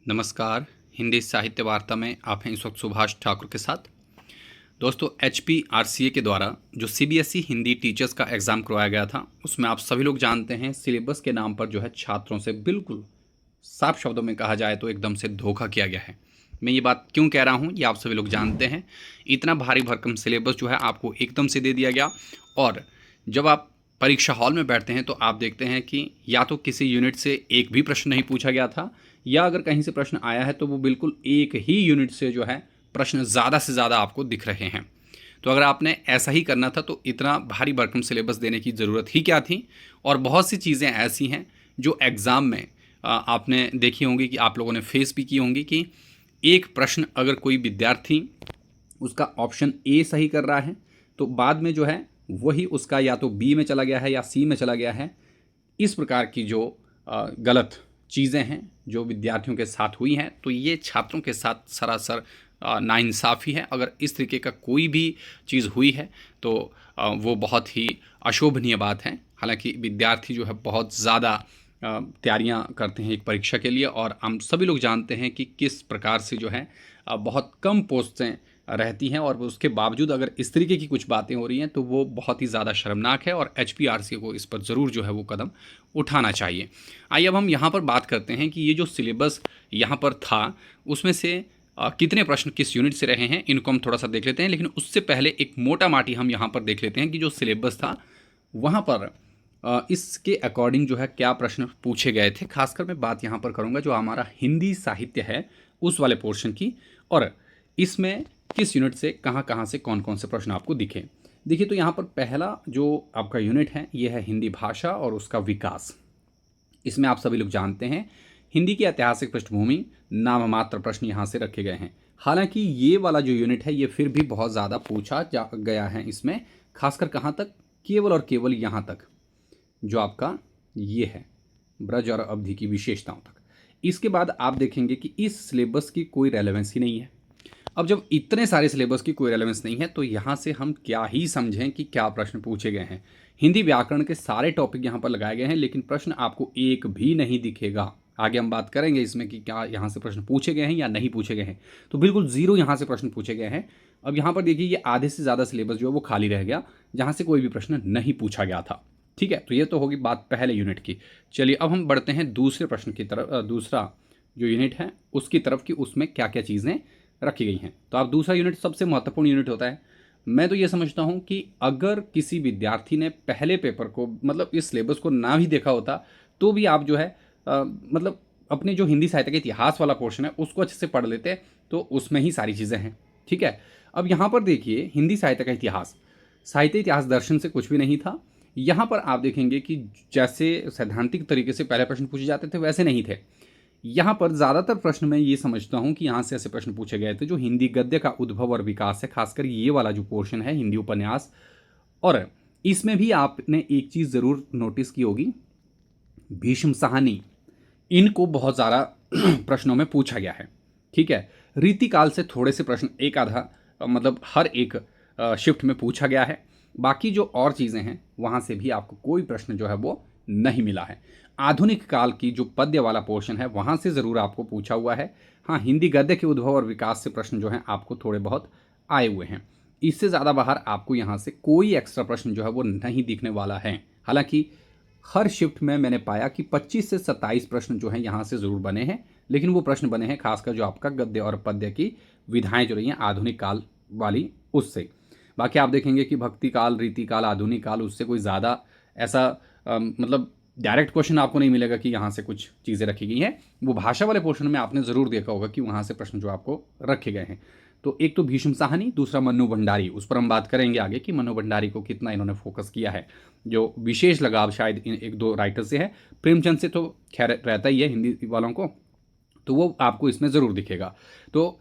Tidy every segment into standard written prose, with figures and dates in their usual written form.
नमस्कार। हिंदी साहित्य वार्ता में आप हैं इस वक्त सुभाष ठाकुर के साथ। दोस्तों, HPRCA के द्वारा जो CBSE हिंदी टीचर्स का एग्ज़ाम करवाया गया था, उसमें आप सभी लोग जानते हैं सिलेबस के नाम पर जो है छात्रों से बिल्कुल साफ शब्दों में कहा जाए तो एकदम से धोखा किया गया है। मैं ये बात क्यों कह रहा हूँ ये आप सभी लोग जानते हैं। इतना भारी भरकम सिलेबस जो है आपको एकदम से दे दिया गया, और जब आप परीक्षा हॉल में बैठते हैं तो आप देखते हैं कि या तो किसी यूनिट से एक भी प्रश्न नहीं पूछा गया था, या अगर कहीं से प्रश्न आया है तो वो बिल्कुल एक ही यूनिट से जो है प्रश्न ज़्यादा से ज़्यादा आपको दिख रहे हैं। तो अगर आपने ऐसा ही करना था तो इतना भारी भरकम सिलेबस देने की ज़रूरत ही क्या थी। और बहुत सी चीज़ें ऐसी हैं जो एग्ज़ाम में आपने देखी होंगी, कि आप लोगों ने फेस भी की होंगी, कि एक प्रश्न अगर कोई विद्यार्थी उसका ऑप्शन ए सही कर रहा है तो बाद में जो है वही उसका या तो बी में चला गया है या सी में चला गया है। इस प्रकार की जो गलत चीज़ें हैं जो विद्यार्थियों के साथ हुई हैं, तो ये छात्रों के साथ सरासर नाइंसाफ़ी है। अगर इस तरीके का कोई भी चीज़ हुई है तो वो बहुत ही अशोभनीय बात है। हालांकि विद्यार्थी जो है बहुत ज़्यादा तैयारियां करते हैं एक परीक्षा के लिए, और हम सभी लोग जानते हैं कि किस प्रकार से जो है बहुत कम पोस्टें रहती हैं, और उसके बावजूद अगर इस तरीके की कुछ बातें हो रही हैं तो वो बहुत ही ज़्यादा शर्मनाक है, और HPRCA को इस पर ज़रूर जो है वो कदम उठाना चाहिए। आइए अब हम यहाँ पर बात करते हैं कि ये जो सिलेबस यहाँ पर था उसमें से कितने प्रश्न किस यूनिट से रहे हैं, इनको हम थोड़ा सा देख लेते हैं। लेकिन उससे पहले एक मोटा माटी हम यहाँ पर देख लेते हैं कि जो सिलेबस था वहाँ पर इसके अकॉर्डिंग जो है क्या प्रश्न पूछे गए थे। खासकर मैं बात यहाँ पर करूँगा जो हमारा हिंदी साहित्य है उस वाले पोर्शन की, और इसमें किस यूनिट से कहाँ कहाँ से कौन कौन से प्रश्न आपको दिखे। देखिए, तो यहाँ पर पहला जो आपका यूनिट है ये है हिंदी भाषा और उसका विकास। इसमें आप सभी लोग जानते हैं हिंदी की ऐतिहासिक पृष्ठभूमि, नाम मात्र प्रश्न यहाँ से रखे गए हैं। हालांकि ये वाला जो यूनिट है ये फिर भी बहुत ज़्यादा पूछा जा गया है इसमें, खासकर कहाँ तक, केवल और केवल यहाँ तक जो आपका ये है ब्रज और अवधि की विशेषताओं तक। इसके बाद आप देखेंगे कि इस सिलेबस की कोई रेलेवेंस ही नहीं है। अब जब इतने सारे सिलेबस की कोई रेलेवेंस नहीं है तो यहाँ से हम क्या ही समझें कि क्या प्रश्न पूछे गए हैं। हिंदी व्याकरण के सारे टॉपिक यहाँ पर लगाए गए हैं, लेकिन प्रश्न आपको एक भी नहीं दिखेगा। आगे हम बात करेंगे इसमें कि क्या यहाँ से प्रश्न पूछे गए हैं या नहीं पूछे गए हैं। तो बिल्कुल ज़ीरो यहाँ से प्रश्न पूछे गए हैं। अब यहाँ पर देखिए, ये आधे से ज़्यादा सिलेबस जो है वो खाली रह गया, जहाँ से कोई भी प्रश्न नहीं पूछा गया था। ठीक है, तो ये तो होगी बात पहले यूनिट की। चलिए अब हम बढ़ते हैं दूसरे प्रश्न की तरफ, दूसरा जो यूनिट है उसकी तरफ, कि उसमें क्या क्या चीज़ें रखी गई हैं। तो आप दूसरा यूनिट सबसे महत्वपूर्ण यूनिट होता है। मैं तो ये समझता हूँ कि अगर किसी विद्यार्थी ने पहले पेपर को, मतलब इस सिलेबस को ना भी देखा होता तो भी आप जो है मतलब अपने जो हिंदी साहित्य का इतिहास वाला पोर्शन है उसको अच्छे से पढ़ लेते, तो उसमें ही सारी चीज़ें हैं। ठीक है, अब यहाँ पर देखिए हिंदी साहित्य का इतिहास, साहित्य इतिहास दर्शन से कुछ भी नहीं था। यहाँ पर आप देखेंगे कि जैसे सैद्धांतिक तरीके से पहले प्रश्न पूछे जाते थे वैसे नहीं थे। यहाँ पर ज़्यादातर प्रश्न मैं ये समझता हूँ कि यहाँ से ऐसे प्रश्न पूछे गए थे जो हिंदी गद्य का उद्भव और विकास है, खासकर ये वाला जो पोर्शन है हिंदी उपन्यास। और इसमें भी आपने एक चीज़ ज़रूर नोटिस की होगी, भीष्म साहनी, इनको बहुत ज़्यादा प्रश्नों में पूछा गया है। ठीक है, रीतिकाल से थोड़े से प्रश्न एक आधा मतलब हर एक शिफ्ट में पूछा गया है। बाकी जो और चीज़ें हैं वहाँ से भी आपको कोई प्रश्न जो है वो नहीं मिला है। आधुनिक काल की जो पद्य वाला पोर्शन है वहाँ से ज़रूर आपको पूछा हुआ है। हाँ, हिंदी गद्य के उद्भव और विकास से प्रश्न जो हैं आपको थोड़े बहुत आए हुए हैं। इससे ज़्यादा बाहर आपको यहाँ से कोई एक्स्ट्रा प्रश्न जो है वो नहीं दिखने वाला है। हालांकि हर शिफ्ट में मैंने पाया कि 25 से 27 प्रश्न जो हैं यहाँ से ज़रूर बने हैं, लेकिन वो प्रश्न बने हैं खासकर जो आपका गद्य और पद्य की विधाएँ जो रही हैं आधुनिक काल वाली उससे। बाकी आप देखेंगे कि भक्ति काल, रीति काल, आधुनिक काल, उससे कोई ज़्यादा ऐसा मतलब डायरेक्ट क्वेश्चन आपको नहीं मिलेगा कि यहाँ से कुछ चीज़ें रखी गई हैं। वो भाषा वाले पोर्शन में आपने ज़रूर देखा होगा कि वहाँ से प्रश्न जो आपको रखे गए हैं। तो एक तो भीष्म साहनी, दूसरा मन्नू भंडारी, उस पर हम बात करेंगे आगे कि मन्नू भंडारी को कितना इन्होंने फोकस किया है। जो विशेष लगाव शायद इन एक दो राइटर से है, प्रेमचंद से तो खैर रहता ही है हिंदी वालों को, तो वो आपको इसमें ज़रूर दिखेगा। तो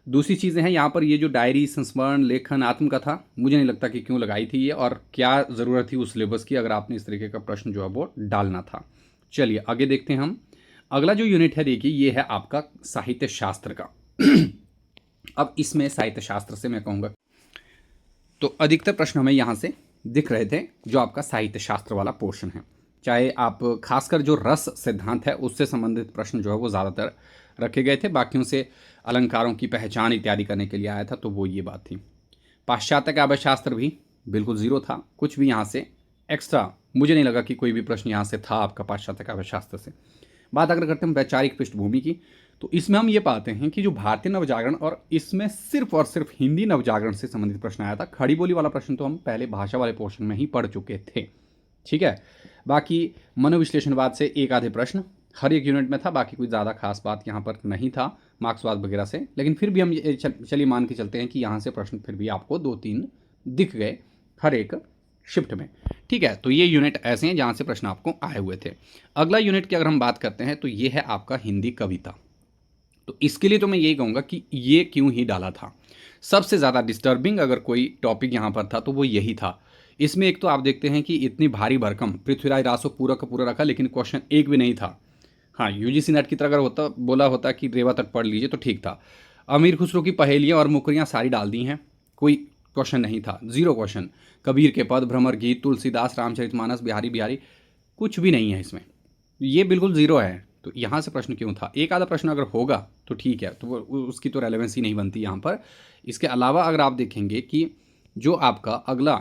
दूसरी चीज़ें हैं यहाँ पर, ये जो डायरी, संस्मरण, लेखन, आत्मकथा, मुझे नहीं लगता कि क्यों लगाई थी ये, और क्या ज़रूरत थी उस सिलेबस की अगर आपने इस तरीके का प्रश्न जो है वो डालना था। चलिए आगे देखते हैं हम। अगला जो यूनिट है देखिए, ये है आपका साहित्य शास्त्र का। अब इसमें साहित्य शास्त्र से मैं कहूँगा तो अधिकतर प्रश्न हमें यहाँ से दिख रहे थे जो आपका साहित्य शास्त्र वाला पोर्शन है। चाहे आप खासकर जो रस सिद्धांत है उससे संबंधित प्रश्न जो है वो ज़्यादातर रखे गए थे, बाकियों से अलंकारों की पहचान इत्यादि करने के लिए आया था, तो वो ये बात थी। पाश्चात्य काव्य शास्त्र भी बिल्कुल ज़ीरो था, कुछ भी यहाँ से एक्स्ट्रा मुझे नहीं लगा कि कोई भी प्रश्न यहाँ से था आपका पाश्चात्य काव्य शास्त्र से। बात अगर करते हैं वैचारिक पृष्ठभूमि की, तो इसमें हम ये पाते हैं कि जो भारतीय नवजागरण और इसमें सिर्फ और सिर्फ हिंदी नवजागरण से संबंधित प्रश्न आया था। खड़ी बोली वाला प्रश्न तो हम पहले भाषा वाले पोर्शन में ही पढ़ चुके थे, ठीक है। बाकी मनोविश्लेषणवाद से एक आधे प्रश्न हर एक यूनिट में था, बाकी कोई ज़्यादा खास बात यहाँ पर नहीं था मार्क्सवाद वगैरह से, लेकिन फिर भी हम चलिए मान के चलते हैं कि यहाँ से प्रश्न फिर भी आपको 2-3 दिख गए हर एक शिफ्ट में, ठीक है। तो ये यूनिट ऐसे हैं जहाँ से प्रश्न आपको आए हुए थे। अगला यूनिट की अगर हम बात करते हैं तो ये है आपका हिंदी कविता। तो इसके लिए तो मैं यही कहूँगा कि ये क्यों ही डाला था। सबसे ज़्यादा डिस्टर्बिंग अगर कोई टॉपिक यहाँ पर था तो वो यही था। इसमें एक तो आप देखते हैं कि इतनी भारी भरकम पृथ्वीराज रासो पूरा का पूरा रखा, लेकिन क्वेश्चन एक भी नहीं था। हाँ, यूजीसी नेट की तरह अगर होता बोला होता कि रेवा तट पढ़ लीजिए तो ठीक था। अमीर खुसरो की पहेलियाँ और मुकरियाँ सारी डाल दी हैं, कोई क्वेश्चन नहीं था, ज़ीरो क्वेश्चन। कबीर के पद, भ्रमर गीत, तुलसीदास, रामचरितमानस, बिहारी बिहारी, कुछ भी नहीं है इसमें, ये बिल्कुल ज़ीरो है। तो यहाँ से प्रश्न क्यों था? एक आधा प्रश्न अगर होगा तो ठीक है, तो उसकी तो रेलेवेंसी नहीं बनती यहाँ पर। इसके अलावा अगर आप देखेंगे कि जो आपका अगला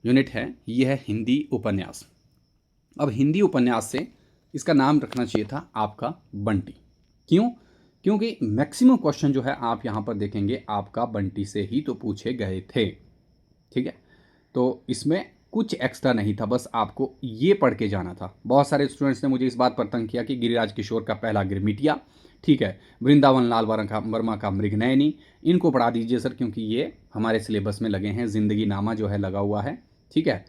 यूनिट है ये है हिंदी उपन्यास। अब हिंदी उपन्यास से इसका नाम रखना चाहिए था आपका बंटी। क्यों? क्योंकि मैक्सिमम क्वेश्चन जो है आप यहाँ पर देखेंगे आपका बंटी से ही तो पूछे गए थे, ठीक है। तो इसमें कुछ एक्स्ट्रा नहीं था, बस आपको ये पढ़ के जाना था। बहुत सारे स्टूडेंट्स ने मुझे इस बात पर तंग किया कि गिरिराज किशोर का पहला गिरमिटिया, ठीक है, वृंदावन लाल वर्मा का मृगनयनी, इनको पढ़ा दीजिए सर क्योंकि ये हमारे सिलेबस में लगे हैं, जिंदगी नामा जो है लगा हुआ है, ठीक है।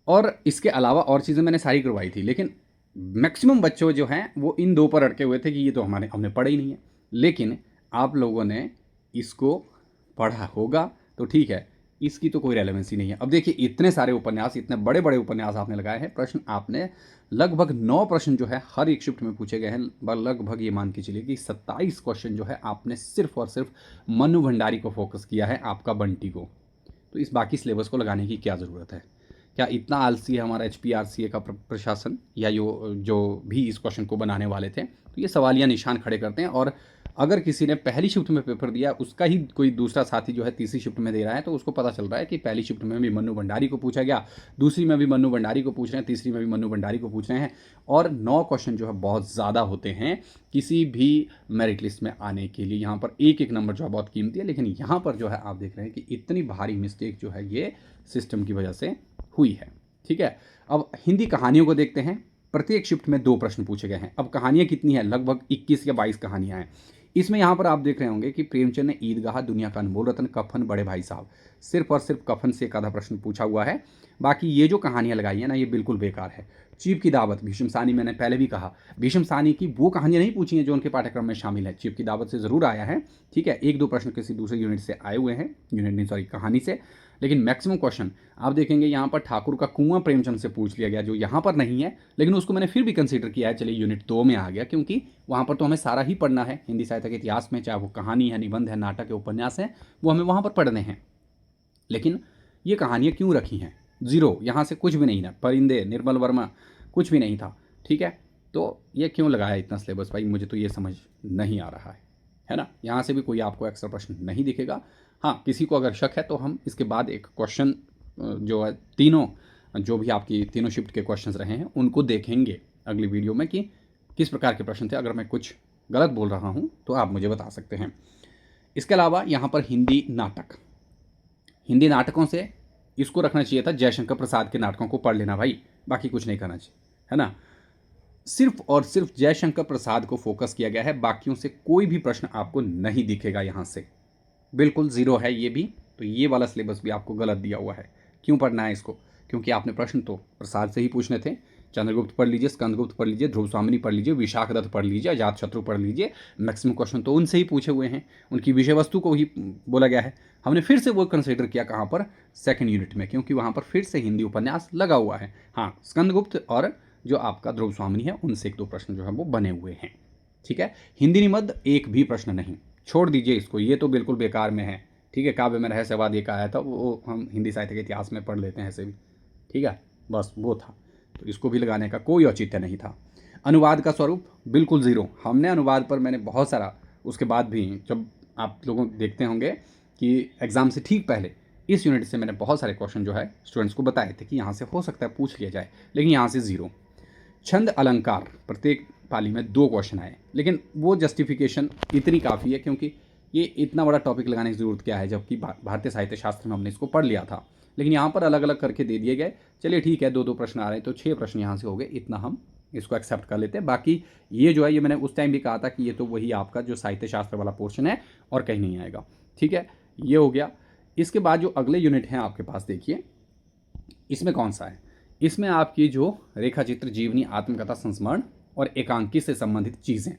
और इसके अलावा और चीज़ें मैंने सारी करवाई थी, लेकिन मैक्सिमम बच्चों जो हैं वो इन दो पर अटके हुए थे कि ये तो हमने पढ़ा ही नहीं है। लेकिन आप लोगों ने इसको पढ़ा होगा तो ठीक है, इसकी तो कोई रेलेवेंसी नहीं है। अब देखिए इतने सारे उपन्यास, इतने बड़े बड़े उपन्यास आपने लगाए हैं, प्रश्न आपने लगभग 9 प्रश्न जो है हर एक शिफ्ट में पूछे गए हैं। लगभग ये मान के चलिए कि 27 क्वेश्चन जो है आपने सिर्फ और सिर्फ मनु भंडारी को फोकस किया है, आपका बंटी को। तो इस बाकी सिलेबस को लगाने की क्या ज़रूरत है? क्या इतना आलसी है हमारा HPRCA का प्रशासन या जो भी इस क्वेश्चन को बनाने वाले थे? तो ये सवालिया निशान खड़े करते हैं। और अगर किसी ने पहली शिफ्ट में पेपर दिया, उसका ही कोई दूसरा साथी जो है तीसरी शिफ्ट में दे रहा है, तो उसको पता चल रहा है कि पहली शिफ्ट में भी मन्नू भंडारी को पूछा गया, दूसरी में भी मन्नू भंडारी को पूछ रहे हैं, तीसरी में भी मन्नू भंडारी को पूछ रहे हैं। और 9 क्वेश्चन जो है बहुत ज़्यादा होते हैं किसी भी मेरिट लिस्ट में आने के लिए। यहाँ पर एक एक नंबर जो है बहुत कीमती है, लेकिन यहाँ पर जो है आप देख रहे हैं कि इतनी भारी मिस्टेक जो है ये सिस्टम की वजह से हुई है, ठीक है। अब हिंदी कहानियों को देखते हैं। प्रत्येक शिफ्ट में 2 प्रश्न पूछे गए हैं। अब कहानियाँ कितनी हैं? लगभग 21 या 22 कहानियाँ हैं। इसमें यहाँ पर आप देख रहे होंगे कि प्रेमचंद ने ईदगाह, दुनिया का अनमोल रत्न, कफन, बड़े भाई साहब, सिर्फ और सिर्फ कफन से एक आधा प्रश्न पूछा हुआ है। बाकी ये जो कहानियाँ लगाई हैं ना, ये बिल्कुल बेकार है। चीप की दावत, भीष्म सानी, मैंने पहले भी कहा, भीष्म सानी की वो कहानियाँ नहीं पूछी हैं जो उनके पाठ्यक्रम में शामिल है। चीप की दावत से ज़रूर आया है, ठीक है, 1-2 प्रश्न किसी दूसरे यूनिट से आए हुए हैं, कहानी से। लेकिन मैक्सिमम क्वेश्चन आप देखेंगे यहाँ पर ठाकुर का कुआं प्रेमचंद से पूछ लिया गया, जो यहाँ पर नहीं है, लेकिन उसको मैंने फिर भी कंसीडर किया है। चलिए यूनिट 2 में आ गया, क्योंकि वहाँ पर तो हमें सारा ही पढ़ना है हिंदी साहित्य के इतिहास में, चाहे वो कहानी है, निबंध है, नाटक है, उपन्यास है, वो हमें वहाँ पर पढ़ने हैं। लेकिन ये कहानियाँ क्यों रखी हैं? ज़ीरो, यहाँ से कुछ भी नहीं था। परिंदे, निर्मल वर्मा, कुछ भी नहीं था, ठीक है। तो ये क्यों लगाया इतना सिलेबस भाई? मुझे तो ये समझ नहीं आ रहा है ना। यहाँ से भी कोई आपको एक्स्ट्रा प्रश्न नहीं दिखेगा। हाँ, किसी को अगर शक है तो हम इसके बाद एक क्वेश्चन जो है तीनों, जो भी आपकी तीनों शिफ्ट के क्वेश्चंस रहे हैं उनको देखेंगे अगली वीडियो में कि किस प्रकार के प्रश्न थे। अगर मैं कुछ गलत बोल रहा हूँ तो आप मुझे बता सकते हैं। इसके अलावा यहाँ पर हिंदी नाटक, हिंदी नाटकों से इसको रखना चाहिए था, जयशंकर प्रसाद के नाटकों को पढ़ लेना भाई, बाकी कुछ नहीं करना चाहिए, है ना। सिर्फ और सिर्फ जयशंकर प्रसाद को फोकस किया गया है, बाकियों से कोई भी प्रश्न आपको नहीं दिखेगा यहाँ से, बिल्कुल ज़ीरो है ये भी। तो ये वाला सिलेबस भी आपको गलत दिया हुआ है। क्यों पढ़ना है इसको? क्योंकि आपने प्रश्न तो प्रसाद से ही पूछने थे। चंद्रगुप्त पढ़ लीजिए, स्कंदगुप्त पढ़ लीजिए, ध्रुव स्वामिनी पढ़ लीजिए, विशाखदत्त पढ़ लीजिए, अजातशत्रु पढ़ लीजिए, मैक्सिमम क्वेश्चन तो उनसे ही पूछे हुए हैं, उनकी विषय वस्तु को ही बोला गया है। हमने फिर से वो कंसिडर किया कहाँ पर? सेकेंड यूनिट में, क्योंकि वहाँ पर फिर से हिंदी उपन्यास लगा हुआ है। हाँ, स्कंदगुप्त और जो आपका ध्रुव स्वामिनी है उनसे 1-2 प्रश्न जो है वो बने हुए हैं, ठीक है। हिंदी निबंध एक भी प्रश्न नहीं, छोड़ दीजिए इसको, ये तो बिल्कुल बेकार में है, ठीक है। काव्य में रहस्यवाद एक आया था, वो हम हिंदी साहित्य के इतिहास में पढ़ लेते हैं ऐसे भी, ठीक है, बस वो था। तो इसको भी लगाने का कोई औचित्य नहीं था। अनुवाद का स्वरूप बिल्कुल ज़ीरो। हमने अनुवाद पर मैंने बहुत सारा, उसके बाद भी जब आप लोगों देखते होंगे कि एग्ज़ाम से ठीक पहले इस यूनिट से मैंने बहुत सारे क्वेश्चन जो है स्टूडेंट्स को बताए थे कि यहाँ से हो सकता है पूछ लिया जाए, लेकिन यहाँ से ज़ीरो। छंद अलंकार प्रत्येक पाली में 2 क्वेश्चन आए, लेकिन वो जस्टिफिकेशन इतनी काफ़ी है क्योंकि ये इतना बड़ा टॉपिक लगाने की ज़रूरत क्या है, जबकि भारतीय साहित्य शास्त्र में हमने इसको पढ़ लिया था। लेकिन यहाँ पर अलग अलग करके दे दिए गए। चलिए ठीक है, 2-2 प्रश्न आ रहे हैं तो 6 प्रश्न यहाँ से हो गए, इतना हम इसको एक्सेप्ट कर लेते हैं। बाकी ये जो है, ये मैंने उस टाइम भी कहा था कि ये तो वही आपका जो साहित्य शास्त्र वाला पोर्शन है और कहीं नहीं आएगा। ठीक है, ये हो गया। इसके बाद जो अगले यूनिट हैं आपके पास, देखिए इसमें कौन सा है। इसमें आपकी जो रेखाचित्र, जीवनी, आत्मकथा, संस्मरण और एकांकी से संबंधित चीज़ें,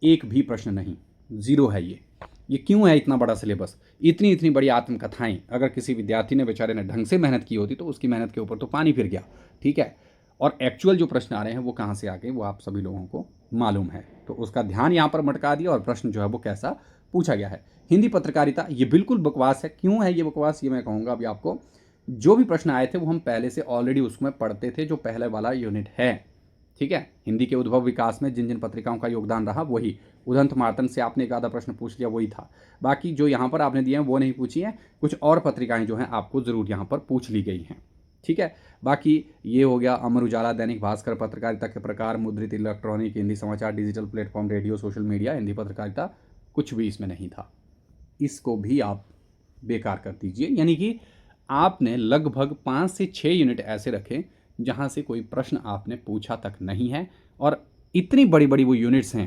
एक भी प्रश्न नहीं, ज़ीरो है ये क्यों है इतना बड़ा सिलेबस, इतनी बड़ी आत्मकथाएं। अगर किसी विद्यार्थी ने, बेचारे ने ढंग से मेहनत की होती तो उसकी मेहनत के ऊपर तो पानी फिर गया। ठीक है, और एक्चुअल जो प्रश्न आ रहे हैं वो कहाँ से आ गए वो आप सभी लोगों को मालूम है, तो उसका ध्यान यहाँ पर भटका दिया और प्रश्न जो है वो कैसा पूछा गया है। हिंदी पत्रकारिता, ये बिल्कुल बकवास है। क्यों है ये बकवास, ये मैं कहूँगा अभी आपको। जो भी प्रश्न आए थे वो हम पहले से ऑलरेडी उसमें पढ़ते थे, जो पहले वाला यूनिट है। ठीक है, हिंदी के उद्भव विकास में जिन जिन पत्रिकाओं का योगदान रहा वही, उदंत मार्तन से आपने एक आधा प्रश्न पूछ लिया, वही था। बाकी जो यहाँ पर आपने दिए हैं वो नहीं पूछी हैं, कुछ और पत्रिकाएं जो हैं आपको ज़रूर यहाँ पर पूछ ली गई हैं। ठीक है, बाकी ये हो गया अमर उजाला, दैनिक भास्कर, पत्रकारिता के प्रकार, मुद्रित, इलेक्ट्रॉनिक, हिंदी समाचार, digital platform, radio, social media, Hindi पत्रकारिता, कुछ भी इसमें नहीं था। इसको भी आप बेकार कर दीजिए। यानी कि आपने लगभग 5 से 6 यूनिट ऐसे रखे जहाँ से कोई प्रश्न आपने पूछा तक नहीं है, और इतनी बड़ी बड़ी वो यूनिट्स हैं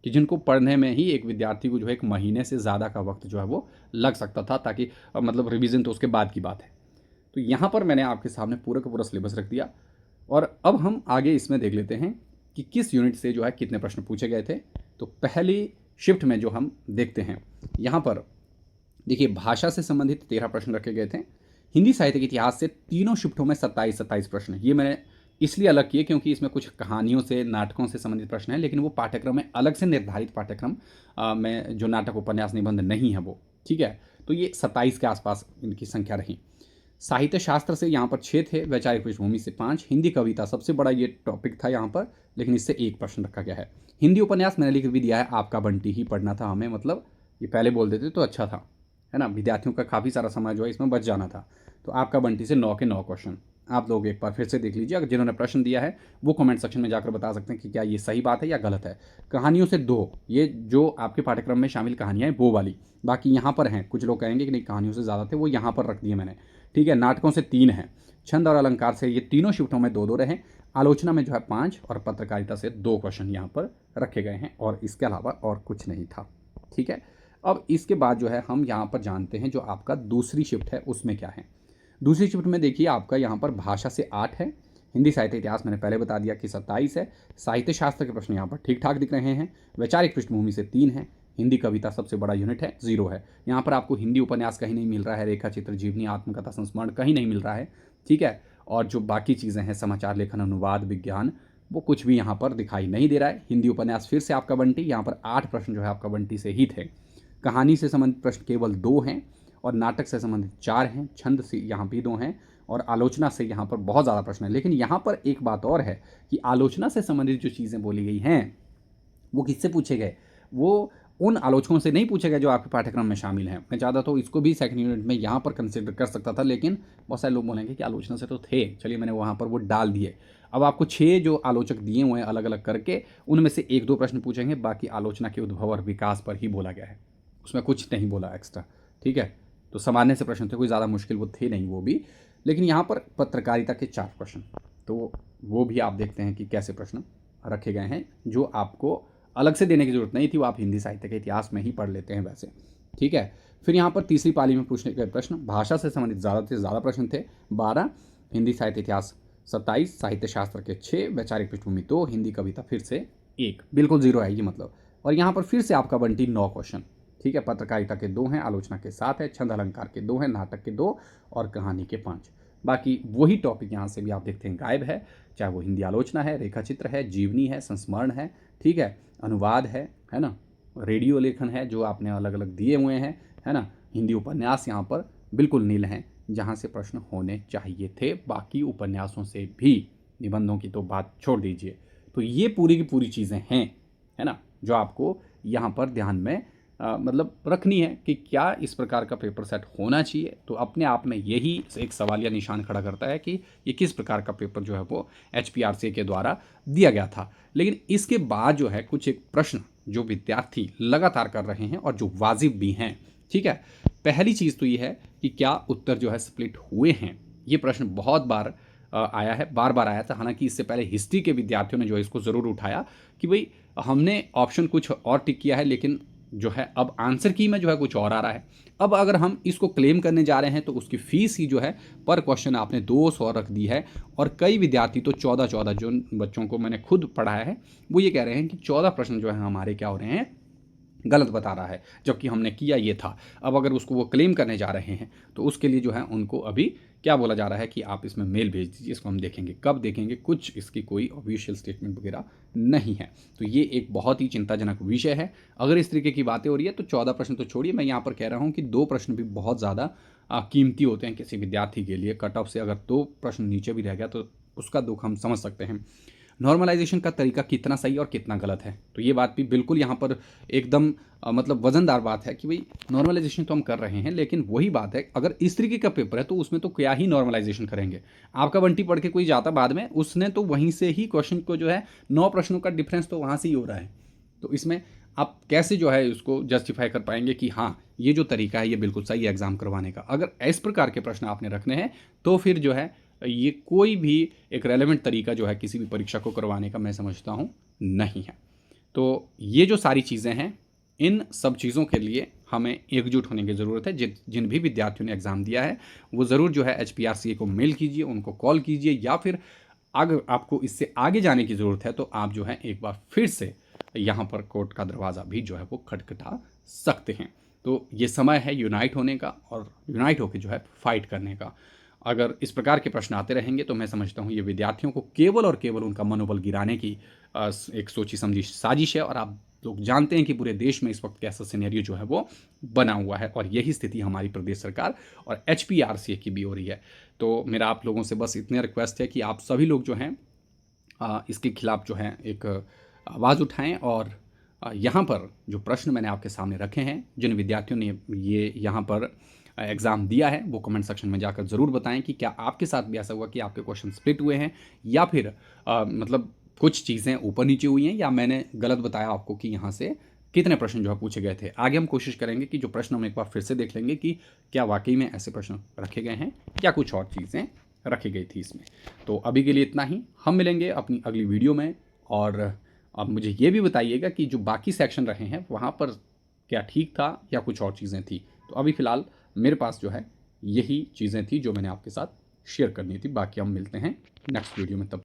कि जिनको पढ़ने में ही एक विद्यार्थी को जो है 1 महीने से ज़्यादा का वक्त जो है वो लग सकता था, ताकि मतलब रिवीजन तो उसके बाद की बात है। तो यहाँ पर मैंने आपके सामने पूरा का पूरा सिलेबस रख दिया, और अब हम आगे इसमें देख लेते हैं कि किस यूनिट से जो है कितने प्रश्न पूछे गए थे। तो पहली शिफ्ट में जो हम देखते हैं, यहाँ पर देखिए भाषा से संबंधित 13 प्रश्न रखे गए थे। हिंदी साहित्य के इतिहास से तीनों शिफ्टों में 27 प्रश्न। ये मैंने इसलिए अलग किए क्योंकि इसमें कुछ कहानियों से, नाटकों से संबंधित प्रश्न हैं, लेकिन वो पाठ्यक्रम में अलग से निर्धारित पाठ्यक्रम में जो नाटक, उपन्यास, निबंध नहीं है वो। ठीक है, तो ये 27 के आसपास इनकी संख्या रही। साहित्य शास्त्र से यहाँ पर 6 थे, वैचारिक पृष्ठभूमि से 5, हिंदी कविता सबसे बड़ा ये टॉपिक था यहाँ पर, लेकिन इससे 1 प्रश्न रखा गया है। हिंदी उपन्यास मैंने लिख भी दिया है, आपका बंटी ही पढ़ना था हमें, मतलब ये पहले बोल देते तो अच्छा था, है ना, विद्यार्थियों का काफ़ी सारा समय जो है इसमें बच जाना था। तो आपका बंटी से 9 के 9 क्वेश्चन आप लोग एक बार फिर से देख लीजिए। अगर जिन्होंने प्रश्न दिया है वो कमेंट सेक्शन में जाकर बता सकते हैं कि क्या ये सही बात है या गलत है। कहानियों से 2, ये जो आपके पाठ्यक्रम में शामिल कहानियाँ हैं वो वाली, बाकी यहाँ पर हैं। कुछ लोग कहेंगे कि नहीं कहानियों से ज़्यादा थे, वो यहाँ पर रख दिए मैंने। ठीक है, नाटकों से 3 हैं, छंद और अलंकार से ये तीनों शिफ्टों में 2-2 रहे, आलोचना में जो है 5, और पत्रकारिता से 2 क्वेश्चन यहाँ पर रखे गए हैं, और इसके अलावा और कुछ नहीं था। ठीक है, अब इसके बाद जो है हम यहाँ पर जानते हैं जो आपका दूसरी शिफ्ट है उसमें क्या है। दूसरी शिफ्ट में देखिए आपका यहाँ पर भाषा से 8 है, हिंदी साहित्य इतिहास मैंने पहले बता दिया कि 27 है, साहित्य शास्त्र के प्रश्न यहाँ पर ठीक ठाक दिख रहे हैं, वैचारिक पृष्ठभूमि से 3 है, हिंदी कविता सबसे बड़ा यूनिट है, 0 है। यहाँ पर आपको हिंदी उपन्यास कहीं नहीं मिल रहा है, रेखा चित्र, जीवनी, आत्मकथा, संस्मरण कहीं नहीं मिल रहा है। ठीक है, और जो बाकी चीज़ें हैं, समाचार लेखन, अनुवाद, विज्ञान, वो कुछ भी यहाँ पर दिखाई नहीं दे रहा है। हिंदी उपन्यास फिर से आपका बंटी, यहाँ पर 8 प्रश्न जो है आपका बंटी से ही थे। कहानी से संबंधित प्रश्न केवल 2 हैं, और नाटक से संबंधित 4 हैं, छंद से यहाँ भी 2 हैं, और आलोचना से यहाँ पर बहुत ज़्यादा प्रश्न है। लेकिन यहाँ पर एक बात और है कि आलोचना से संबंधित जो चीज़ें बोली गई हैं वो किससे पूछे गए, वो उन आलोचकों से नहीं पूछे गए जो आपके पाठ्यक्रम में शामिल हैं। मैं चाहता तो इसको भी सेकंड यूनिट में यहाँ पर कंसिडर कर सकता था, लेकिन बहुत सारे लोग बोलेंगे कि आलोचना से तो थे, चलिए मैंने वहाँ पर वो डाल दिए। अब आपको 6 जो आलोचक दिए हुए हैं अलग अलग करके, उनमें से 1-2 प्रश्न पूछेंगे, बाकी आलोचना के उद्भव और विकास पर ही बोला गया है, उसमें कुछ नहीं बोला एक्स्ट्रा। ठीक है, तो सामान्य से प्रश्न थे, कोई ज़्यादा मुश्किल वो थे नहीं वो भी। लेकिन यहाँ पर पत्रकारिता के 4 प्रश्न, तो वो भी आप देखते हैं कि कैसे प्रश्न रखे गए हैं, जो आपको अलग से देने की जरूरत नहीं थी, वो आप हिंदी साहित्य के इतिहास में ही पढ़ लेते हैं वैसे। ठीक है, फिर यहाँ पर तीसरी पाली में पूछने गए प्रश्न, भाषा से संबंधित ज़्यादा से ज़्यादा प्रश्न थे, 12, हिंदी साहित्य इतिहास 27, साहित्य शास्त्र के 6, वैचारिक पृष्ठभूमि 2, हिंदी कविता फिर से 1, बिल्कुल 0 है ये मतलब। और यहाँ पर फिर से आपका बंटी 9 क्वेश्चन। ठीक है, पत्रकारिता के 2 हैं, आलोचना के 7 है, छंद अलंकार के 2 हैं, नाटक के 2 और कहानी के 5। बाकी वही टॉपिक यहाँ से भी आप देखते हैं गायब है, चाहे वो हिंदी आलोचना है, रेखा चित्र है, जीवनी है, संस्मरण है, ठीक है, अनुवाद है ना, रेडियो लेखन है जो आपने अलग अलग दिए हुए हैं, है ना, हिंदी उपन्यास यहाँ पर बिल्कुल नील हैं जहाँ से प्रश्न होने चाहिए थे बाकी उपन्यासों से भी। निबंधों की तो बात छोड़ दीजिए। तो ये पूरी की पूरी चीज़ें हैं, है ना, जो आपको यहाँ पर ध्यान में मतलब रखनी है कि क्या इस प्रकार का पेपर सेट होना चाहिए। तो अपने आप में यही एक सवालिया निशान खड़ा करता है कि ये किस प्रकार का पेपर जो है वो HPRCA के द्वारा दिया गया था। लेकिन इसके बाद जो है कुछ एक प्रश्न जो विद्यार्थी लगातार कर रहे हैं और जो वाजिब भी हैं, ठीक है। पहली चीज़ तो ये है कि क्या उत्तर जो है स्प्लिट हुए हैं। ये प्रश्न बहुत बार आया है, बार बार आया था। हालांकि इससे पहले हिस्ट्री के विद्यार्थियों ने जो है इसको ज़रूर उठाया कि भाई हमने ऑप्शन कुछ और टिक किया है, लेकिन जो है अब आंसर की में जो है कुछ और आ रहा है। अब अगर हम इसको क्लेम करने जा रहे हैं तो उसकी फीस ही जो है पर क्वेश्चन आपने 200 रख दी है। और कई विद्यार्थी तो 14 जो बच्चों को मैंने खुद पढ़ाया है वो ये कह रहे हैं कि 14 प्रश्न जो है हमारे क्या हो रहे हैं, गलत बता रहा है, जबकि हमने किया ये था। अब अगर उसको वो क्लेम करने जा रहे हैं तो उसके लिए जो है उनको अभी क्या बोला जा रहा है कि आप इसमें मेल भेज दीजिए। इसको हम देखेंगे, कब देखेंगे, कुछ इसकी कोई ऑफिशियल स्टेटमेंट वगैरह नहीं है। तो ये एक बहुत ही चिंताजनक विषय है। अगर इस तरीके की बातें हो रही है तो 14 प्रश्न तो छोड़िए, मैं यहाँ पर कह रहा हूँ कि 2 प्रश्न भी बहुत ज़्यादा कीमती होते हैं किसी विद्यार्थी के लिए। कट ऑफ से अगर 2 प्रश्न नीचे भी रह गया तो उसका दुख हम समझ सकते हैं। नॉर्मलाइजेशन का तरीका कितना सही और कितना गलत है, तो ये बात भी बिल्कुल यहाँ पर एकदम मतलब वजनदार बात है कि भाई नॉर्मलाइजेशन तो हम कर रहे हैं, लेकिन वही बात है अगर इस तरीके का पेपर है तो उसमें तो क्या ही नॉर्मलाइजेशन करेंगे। आपका बंटी पढ़ के कोई जाता बाद में, उसने तो वहीं से ही क्वेश्चन को जो है 9 प्रश्नों का डिफरेंस तो वहाँ से ही हो रहा है। तो इसमें आप कैसे जो है उसको जस्टिफाई कर पाएंगे कि हाँ ये जो तरीका है ये बिल्कुल सही है एग्जाम करवाने का। अगर इस प्रकार के प्रश्न आपने रखने हैं तो फिर जो है ये कोई भी एक रेलेवेंट तरीका जो है किसी भी परीक्षा को करवाने का मैं समझता हूँ नहीं है। तो ये जो सारी चीज़ें हैं, इन सब चीज़ों के लिए हमें एकजुट होने की ज़रूरत है। जिन भी विद्यार्थियों ने एग्ज़ाम दिया है वो ज़रूर जो है HPRCA को मेल कीजिए, उनको कॉल कीजिए, या फिर अगर आपको इससे आगे जाने की ज़रूरत है तो आप जो है एक बार फिर से यहाँ पर कोर्ट का दरवाज़ा भी जो है वो खटखटा सकते हैं। तो ये समय है यूनाइट होने का और यूनाइट होकर जो है फाइट करने का। अगर इस प्रकार के प्रश्न आते रहेंगे तो मैं समझता हूँ ये विद्यार्थियों को केवल और केवल उनका मनोबल गिराने की एक सोची समझी साजिश है। और आप लोग जानते हैं कि पूरे देश में इस वक्त कैसा सिनेरियो जो है वो बना हुआ है, और यही स्थिति हमारी प्रदेश सरकार और HPRCA की भी हो रही है। तो मेरा आप लोगों से बस इतने रिक्वेस्ट है कि आप सभी लोग जो हैं इसके खिलाफ जो है एक आवाज़ उठाएं। और यहाँ पर जो प्रश्न मैंने आपके सामने रखे हैं, जिन विद्यार्थियों ने ये यहाँ पर एग्ज़ाम दिया है, वो कमेंट सेक्शन में जाकर ज़रूर बताएं कि क्या आपके साथ भी ऐसा हुआ कि आपके क्वेश्चन स्प्लिट हुए हैं, या फिर मतलब कुछ चीज़ें ऊपर नीचे हुई हैं, या मैंने गलत बताया आपको कि यहाँ से कितने प्रश्न जो है पूछे गए थे। आगे हम कोशिश करेंगे कि जो प्रश्न हम एक बार फिर से देख लेंगे कि क्या वाकई में ऐसे प्रश्न रखे गए हैं या कुछ और चीज़ें रखी गई थी इसमें। तो अभी के लिए इतना ही, हम मिलेंगे अपनी अगली वीडियो में। और अब मुझे ये भी बताइएगा कि जो बाकी सेक्शन रहे हैं वहाँ पर क्या ठीक था या कुछ और चीज़ें थी। तो अभी फ़िलहाल मेरे पास जो है यही चीज़ें थी जो मैंने आपके साथ शेयर करनी थी। बाकी हम मिलते हैं नेक्स्ट वीडियो में, तब